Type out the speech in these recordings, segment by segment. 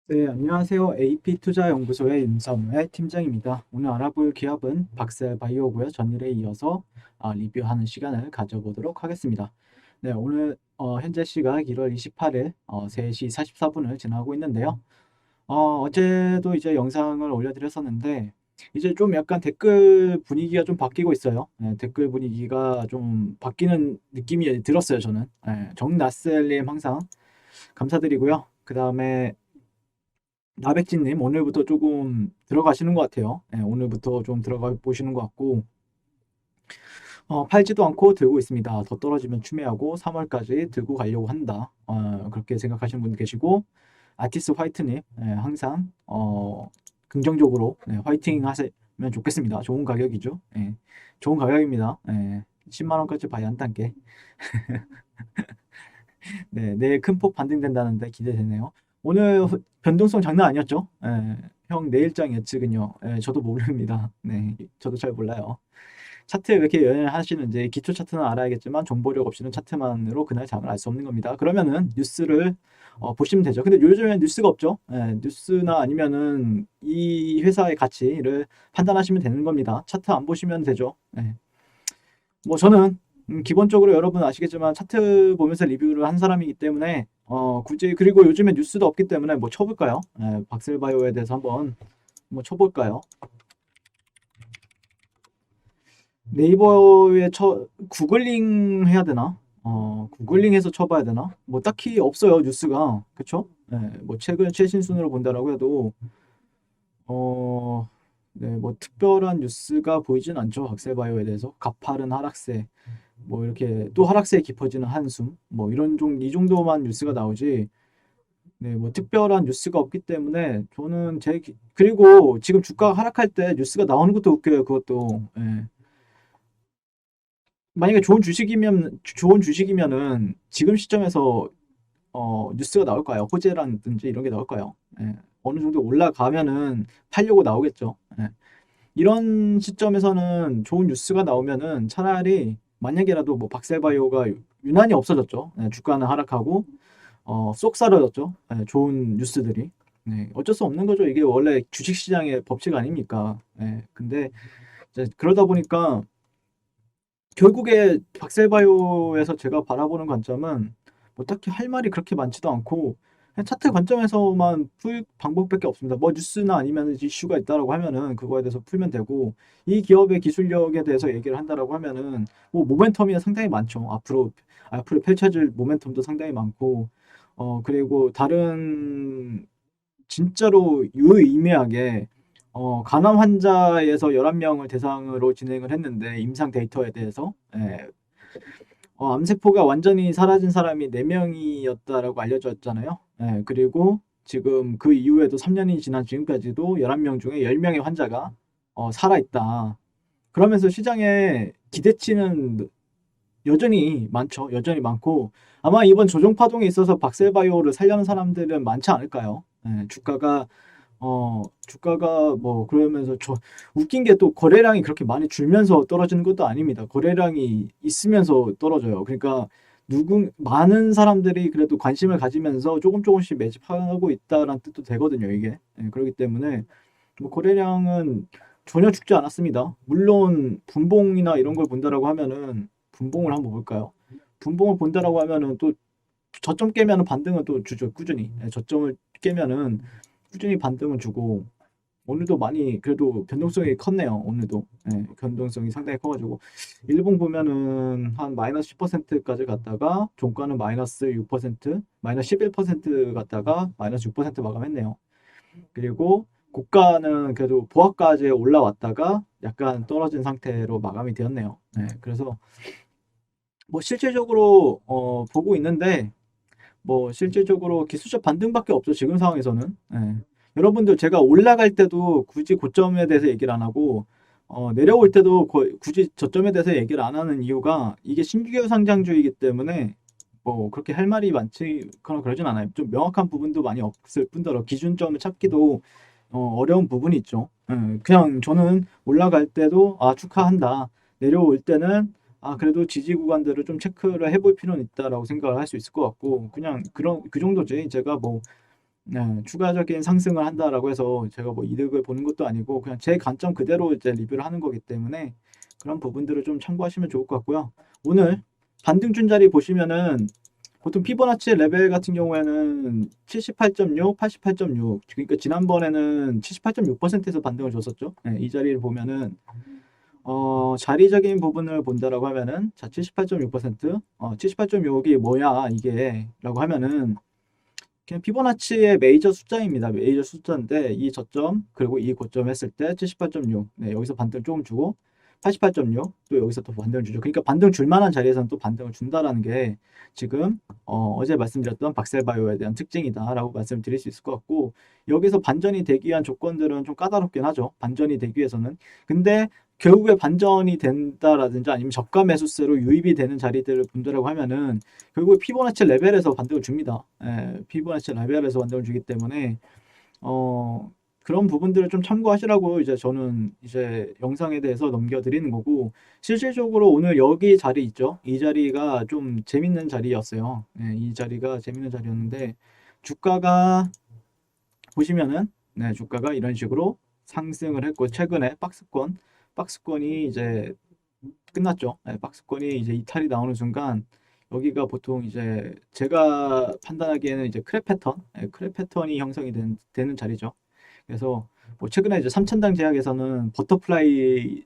네, 안녕하세요. AP투자연구소의 임성우의 팀장입니다. 오늘 알아볼 기업은 박셀바이오고요. 전일에 이어서 리뷰하는 시간을 가져보도록 하겠습니다. 네, 오늘 현재 시각 1월 28일 3시 44분을 지나고 있는데요. 어제도 이제 영상을 올려드렸었는데 이제 좀 약간 댓글 분위기가 좀 바뀌고 있어요. 네, 댓글 분위기가 좀 바뀌는 느낌이 들었어요, 저는. 네, 정나셀님 항상 감사드리고요. 그 다음에 나백진님 오늘부터 조금 들어가시는 것 같아요. 네, 오늘부터 좀 들어가 보시는 것 같고 팔지도 않고 들고 있습니다. 더 떨어지면 추매하고 3월까지 들고 가려고 한다. 그렇게 생각하시는 분 계시고 아티스 화이트님 항상 긍정적으로 화이팅 하시면 좋겠습니다. 좋은 가격이죠. 좋은 가격입니다. 10만 원까지 봐야 한 단계. 네, 내일 큰 폭 반등된다는데 기대되네요. 오늘 변동성 장난 아니었죠? 형 내일장 예측은요. 저도 모릅니다. 네, 저도 잘 몰라요. 차트 왜 이렇게 연연하시는지 기초 차트는 알아야겠지만 정보력 없이는 차트만으로 그날 장을 알 수 없는 겁니다. 그러면은 뉴스를 보시면 되죠. 근데 요즘엔 뉴스가 없죠. 뉴스나 아니면은 이 회사의 가치를 판단하시면 되는 겁니다. 차트 안 보시면 되죠. 뭐 저는 기본적으로 여러분 아시겠지만 차트 보면서 리뷰를 한 사람이기 때문에 굳이 그리고 요즘에 뉴스도 없기 때문에 뭐 쳐볼까요? 박셀바이오에 대해서 한번 뭐 쳐볼까요? 네이버에 구글링 해야 되나? 구글링해서 쳐봐야 되나? 뭐 딱히 없어요 뉴스가 그쵸? 뭐 최근 최신 순으로 본다라고 해도 어, 네, 뭐 특별한 뉴스가 보이진 않죠 박셀바이오에 대해서 가파른 하락세 뭐 이렇게 또 하락세에 깊어지는 한숨 뭐 이 정도만 뉴스가 나오지 네, 뭐 특별한 뉴스가 없기 때문에 저는 그리고 지금 주가가 하락할 때 뉴스가 나오는 것도 웃겨요 그것도 만약에 좋은 주식이면은 지금 시점에서 뉴스가 나올까요? 호재라든지 이런 게 나올까요? 어느 정도 올라가면은 팔려고 나오겠죠. 이런 시점에서는 좋은 뉴스가 나오면은 차라리 만약에라도 뭐 박셀바이오가 유난히 없어졌죠. 주가는 하락하고 쏙 사라졌죠. 좋은 뉴스들이. 네, 어쩔 수 없는 거죠. 이게 원래 주식시장의 법칙 아닙니까? 근데 이제 그러다 보니까 결국에 박셀바이오에서 제가 바라보는 관점은 뭐 딱히 할 말이 그렇게 많지도 않고 그냥 차트 관점에서만 풀 방법밖에 없습니다. 뭐 뉴스나 아니면 이슈가 있다라고 하면은 그거에 대해서 풀면 되고 이 기업의 기술력에 대해서 얘기를 한다라고 하면은 뭐 모멘텀이 상당히 많죠. 앞으로 펼쳐질 모멘텀도 상당히 많고 그리고 다른 진짜로 유의미하게 간암 환자에서 11명을 대상으로 진행을 했는데 임상 데이터에 대해서 암세포가 완전히 사라진 사람이 4명이었다라고 알려졌잖아요. 그리고 지금 그 이후에도 3년이 지난 지금까지도 11명 중에 10명의 환자가 살아있다. 그러면서 시장에 기대치는 여전히 많죠. 여전히 많고 아마 이번 조정 파동에 있어서 박셀바이오를 살려는 사람들은 많지 않을까요? 주가가 뭐 그러면서 웃긴 게 또 거래량이 그렇게 많이 줄면서 떨어지는 것도 아닙니다. 거래량이 있으면서 떨어져요. 그러니까 많은 사람들이 그래도 관심을 가지면서 조금씩 매집하고 있다라는 뜻도 되거든요, 이게. 그렇기 때문에 뭐 거래량은 전혀 죽지 않았습니다. 물론 분봉이나 이런 걸 본다라고 하면은 분봉을 한번 볼까요? 분봉을 본다라고 하면은 또 저점 깨면은 반등은 또 주죠, 꾸준히. 저점을 깨면은 꾸준히 반등을 주고 오늘도 많이 그래도 변동성이 컸네요. 오늘도 변동성이 상당히 커가지고 일봉 보면은 한 마이너스 10%까지 갔다가 종가는 마이너스 6%, 마이너스 11% 갔다가 마이너스 6% 마감했네요. 그리고 고가는 그래도 보합까지 올라왔다가 약간 떨어진 상태로 마감이 되었네요. 그래서 뭐 실질적으로 보고 있는데 뭐 실질적으로 기술적 반등밖에 없죠. 지금 상황에서는. 여러분들 제가 올라갈 때도 굳이 고점에 대해서 얘기를 안 하고 내려올 때도 굳이 저점에 대해서 얘기를 안 하는 이유가 이게 신규 상장주이기 때문에 뭐 그렇게 할 말이 많거나 그러진 않아요. 좀 명확한 부분도 많이 없을 뿐더러 기준점을 찾기도 어려운 부분이 있죠. 그냥 저는 올라갈 때도 축하한다. 내려올 때는 그래도 지지 구간들을 좀 체크를 해볼 필요는 있다라고 생각을 할 수 있을 것 같고 그냥 그 정도지. 제가 뭐 네, 추가적인 상승을 한다라고 해서 제가 뭐 이득을 보는 것도 아니고 그냥 제 관점 그대로 이제 리뷰를 하는 거기 때문에 그런 부분들을 좀 참고하시면 좋을 것 같고요. 오늘 반등준 자리 보시면은 보통 피보나치 레벨 같은 경우에는 78.6, 88.6. 그러니까 지난번에는 78.6%에서 반등을 줬었죠. 네, 이 자리를 보면은 자리적인 부분을 본다라고 하면은 자 78.6%, 78.6이 뭐야 이게라고 하면은 그냥 피보나치의 메이저 숫자입니다. 메이저 숫자인데 이 저점 그리고 이 고점 했을 때 78.6. 네, 여기서 반등 조금 주고 88.6. 또 여기서 또 반등을 주죠. 그러니까 반등 줄 만한 자리에서는 또 반등을 준다라는 게 지금 어제 말씀드렸던 박셀바이오에 대한 특징이다라고 말씀드릴 수 있을 것 같고 여기서 반전이 되기 위한 조건들은 좀 까다롭긴 하죠. 반전이 되기 위해서는. 근데 결국에 반전이 된다라든지 아니면 저가 매수세로 유입이 되는 자리들을 본다라고 하면은 결국 피보나치 레벨에서 반등을 줍니다. 예, 피보나치 레벨에서 반등을 주기 때문에 그런 부분들을 좀 참고하시라고 이제 저는 이제 영상에 대해서 넘겨드리는 거고 실질적으로 오늘 여기 자리 있죠. 이 자리가 좀 재밌는 자리였어요. 예, 이 자리가 재밌는 자리였는데 주가가 보시면은 네, 주가가 이런 식으로 상승을 했고 최근에 박스권이 이제 끝났죠. 네, 박스권이 이제 이탈이 나오는 순간 여기가 보통 이제 제가 판단하기에는 이제 크랩 패턴, 크랩 패턴이 형성이 되는 자리죠. 그래서 뭐 최근에 이제 3천당 제약에서는 버터플라이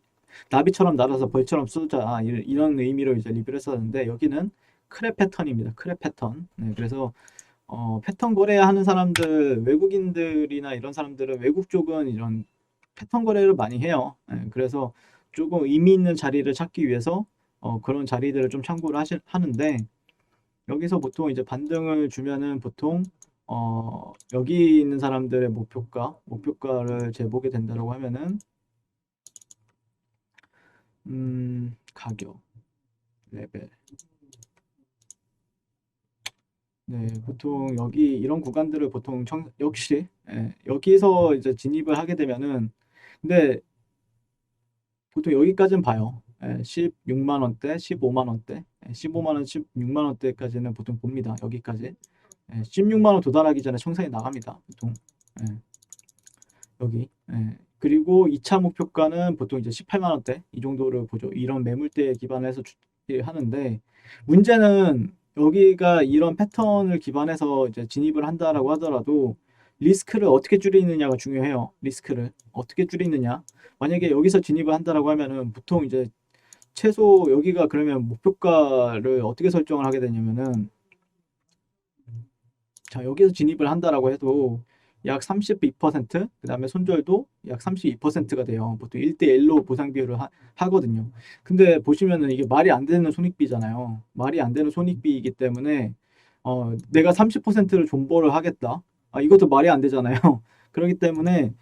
나비처럼 날아서 벌처럼 쏘자 이런 의미로 이제 리뷰를 했었는데 여기는 크랩 패턴입니다. 크랩 패턴. 네, 그래서 패턴 거래하는 사람들 외국인들이나 이런 사람들은 외국 쪽은 이런 패턴 거래를 많이 해요. 예, 그래서 조금 의미 있는 자리를 찾기 위해서 그런 자리들을 좀 참고를 하는데 여기서 보통 이제 반등을 주면은 보통 여기 있는 사람들의 목표가를 재보게 된다고 하면은 가격 레벨 네 보통 여기 이런 구간들을 보통 역시 여기서 이제 진입을 하게 되면은 근데 보통 여기까지는 봐요. 16만 원대, 15만 원대, 15만 원, 16만 원대까지는 보통 봅니다. 여기까지. 16만 원 도달하기 전에 청산이 나갑니다. 보통. 예, 여기. 그리고 2차 목표가는 보통 이제 18만 원대 이 정도를 보죠. 이런 매물대에 기반해서 하는데 문제는 여기가 이런 패턴을 기반해서 이제 진입을 한다라고 하더라도 리스크를 어떻게 줄이느냐가 중요해요. 리스크를 어떻게 줄이느냐. 만약에 여기서 진입을 한다라고 하면은 보통 이제 최소 여기가 그러면 목표가를 어떻게 설정을 하게 되냐면은 자 여기서 진입을 한다라고 해도 약 32%, 그다음에 손절도 약 32%가 돼요. 보통 1대1로 보상 비율을 하거든요. 근데 보시면은 이게 말이 안 되는 손익비잖아요. 말이 안 되는 손익비이기 때문에 내가 30%를 존버를 하겠다. 이것도 말이 안 되잖아요. 그렇기 때문에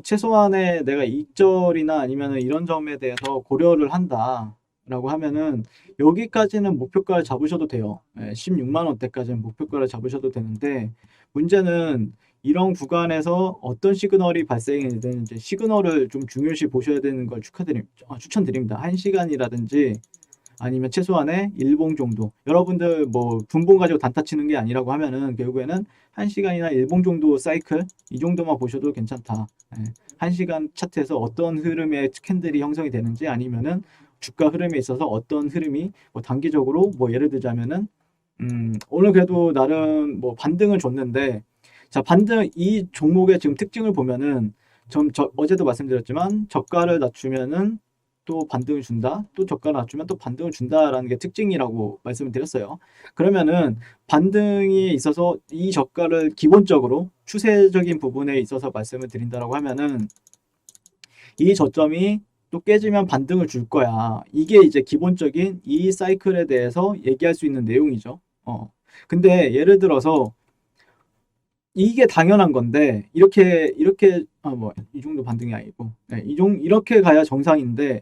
최소한의 내가 이익절이나 아니면 이런 점에 대해서 고려를 한다라고 하면은 여기까지는 목표가를 잡으셔도 돼요. 16만 원대까지는 목표가를 잡으셔도 되는데 문제는 이런 구간에서 어떤 시그널이 발생이 되는지 시그널을 좀 중요시 보셔야 되는 걸 추천드립니다. 1시간이라든지 아니면 최소한의 일봉 정도. 여러분들 뭐 분봉 가지고 단타 치는 게 아니라고 하면은 결국에는 1시간이나 일봉 정도 사이클 이 정도만 보셔도 괜찮다. 1시간 차트에서 어떤 흐름의 캔들이 형성이 되는지 아니면은 주가 흐름에 있어서 어떤 흐름이 뭐 단기적으로 뭐 예를 들자면은 오늘 그래도 나름 뭐 반등을 줬는데 자 반등 이 종목의 지금 특징을 보면은 어제도 말씀드렸지만 저가를 낮추면은 또 반등을 준다. 또 저가를 낮추면 또 반등을 준다라는 게 특징이라고 말씀을 드렸어요. 그러면은 반등이 있어서 이 저가를 기본적으로 추세적인 부분에 있어서 말씀을 드린다라고 하면은 이 저점이 또 깨지면 반등을 줄 거야. 이게 이제 기본적인 이 사이클에 대해서 얘기할 수 있는 내용이죠. 근데 예를 들어서 이게 당연한 건데 이렇게 뭐 이 정도 반등이 아니고 이렇게 가야 정상인데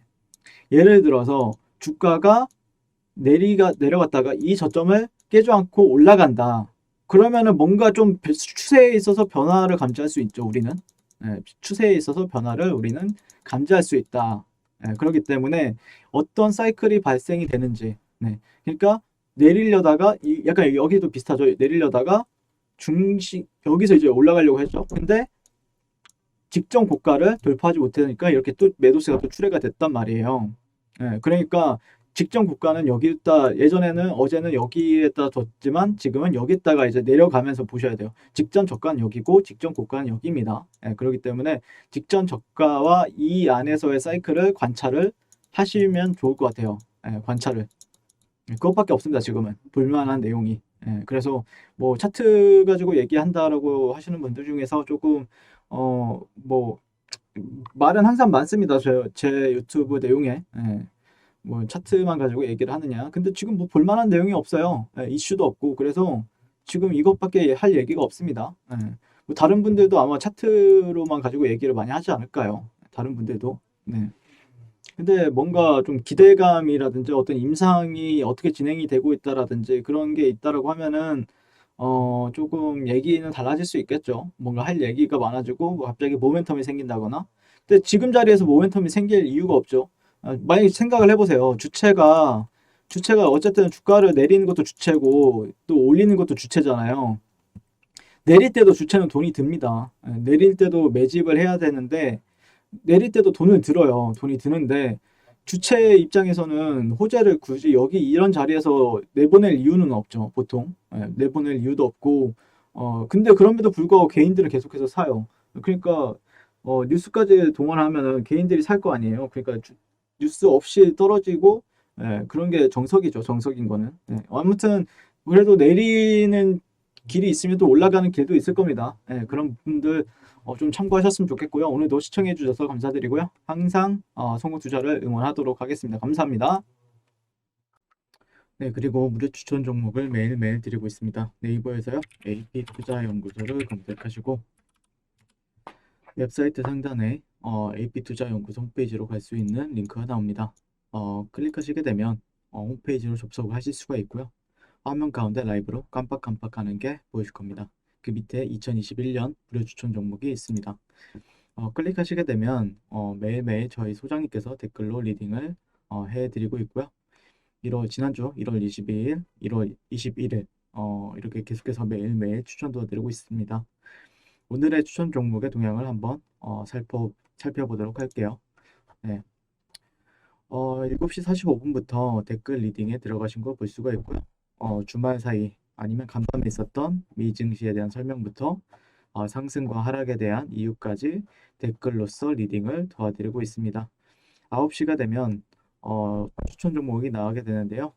예를 들어서 주가가 내려갔다가 이 저점을 깨지 않고 올라간다. 그러면은 뭔가 좀 추세에 있어서 변화를 감지할 수 있죠, 우리는. 추세에 있어서 변화를 우리는 감지할 수 있다. 그렇기 때문에 어떤 사이클이 발생이 되는지. 그러니까 내리려다가 약간 여기도 비슷하죠. 내리려다가 여기서 이제 올라가려고 했죠. 근데 직전 고가를 돌파하지 못하니까 이렇게 또 매도세가 또 출회가 됐단 말이에요. 예, 그러니까 직전 고가는 여기다 예전에는 어제는 여기에다 뒀지만 지금은 여기다가 이제 내려가면서 보셔야 돼요. 직전 저가는 여기고 직전 고가는 여기입니다. 예, 그렇기 때문에 직전 저가와 이 안에서의 사이클을 관찰을 하시면 좋을 것 같아요. 예, 관찰을. 그것밖에 없습니다. 지금은 볼만한 내용이. 예, 그래서 뭐 차트 가지고 얘기한다라고 하시는 분들 중에서 조금 뭐 말은 항상 많습니다. 제 유튜브 내용에. 예, 뭐 차트만 가지고 얘기를 하느냐. 근데 지금 뭐 볼만한 내용이 없어요. 예, 이슈도 없고. 그래서 지금 이것밖에 할 얘기가 없습니다. 예, 뭐 다른 분들도 아마 차트로만 가지고 얘기를 많이 하지 않을까요? 다른 분들도. 네. 근데 뭔가 좀 기대감이라든지 어떤 임상이 어떻게 진행이 되고 있다라든지 그런 게 있다라고 하면은 조금 얘기는 달라질 수 있겠죠. 뭔가 할 얘기가 많아지고 뭐 갑자기 모멘텀이 생긴다거나. 근데 지금 자리에서 모멘텀이 생길 이유가 없죠. 만약에 생각을 해보세요. 주체가 어쨌든 주가를 내리는 것도 주체고 또 올리는 것도 주체잖아요. 내릴 때도 주체는 돈이 듭니다. 내릴 때도 매집을 해야 되는데 내릴 때도 돈을 들어요. 돈이 드는데 주체 입장에서는 호재를 굳이 여기 이런 자리에서 내보낼 이유는 없죠. 보통 내보낼 이유도 없고 근데 그럼에도 불구하고 개인들은 계속해서 사요. 그러니까 뉴스까지 동원하면은 개인들이 살 거 아니에요. 그러니까 뉴스 없이 떨어지고 그런 게 정석이죠. 정석인 거는. 아무튼 그래도 내리는 길이 있으면 또 올라가는 길도 있을 겁니다. 그런 분들 좀 참고하셨으면 좋겠고요. 오늘도 시청해 주셔서 감사드리고요. 항상 성공 투자를 응원하도록 하겠습니다. 감사합니다. 네, 그리고 무료 추천 종목을 매일매일 드리고 있습니다. 네이버에서요. AP투자연구소를 검색하시고 웹사이트 상단에 AP투자연구소 홈페이지로 갈 수 있는 링크가 나옵니다. 클릭하시게 되면 홈페이지로 접속을 하실 수가 있고요. 화면 가운데 라이브로 깜빡깜빡하는 게 보이실 겁니다. 그 밑에 2021년 무료 추천 종목이 있습니다. 클릭하시게 되면 매일매일 저희 소장님께서 댓글로 리딩을 해드리고 있고요. 지난주 1월 22일, 1월 21일 이렇게 계속해서 매일매일 추천 도와드리고 있습니다. 오늘의 추천 종목의 동향을 한번 살펴보도록 할게요. 네. 7시 45분부터 댓글 리딩에 들어가신 거 볼 수가 있고요. 주말 사이 아니면 간밤에 있었던 미 증시에 대한 설명부터 상승과 하락에 대한 이유까지 댓글로서 리딩을 도와드리고 있습니다. 9시가 되면 추천 종목이 나오게 되는데요.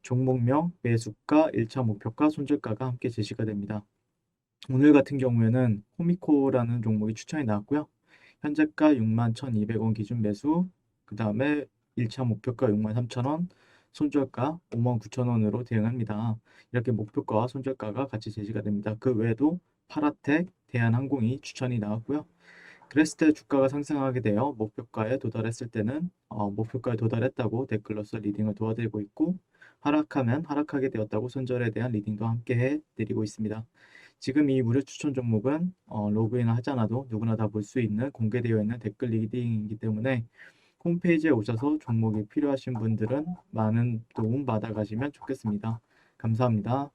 종목명, 매수가, 1차 목표가, 손절가가 함께 제시가 됩니다. 오늘 같은 경우에는 호미코라는 종목이 추천이 나왔고요. 현재가 61,200원 기준 매수, 그 다음에 1차 목표가 63,000원, 손절가 59,000원으로 대응합니다. 이렇게 목표가와 손절가가 같이 제시가 됩니다. 그 외에도 파라텍, 대한항공이 추천이 나왔고요. 그랬을 때 주가가 상승하게 되어 목표가에 도달했을 때는 목표가에 도달했다고 댓글로서 리딩을 도와드리고 있고 하락하면 하락하게 되었다고 손절에 대한 리딩도 함께 해드리고 있습니다. 지금 이 무료 추천 종목은 로그인을 하지 않아도 누구나 다 볼 수 있는 공개되어 있는 댓글 리딩이기 때문에 홈페이지에 오셔서 종목이 필요하신 분들은 많은 도움 받아 가시면 좋겠습니다. 감사합니다.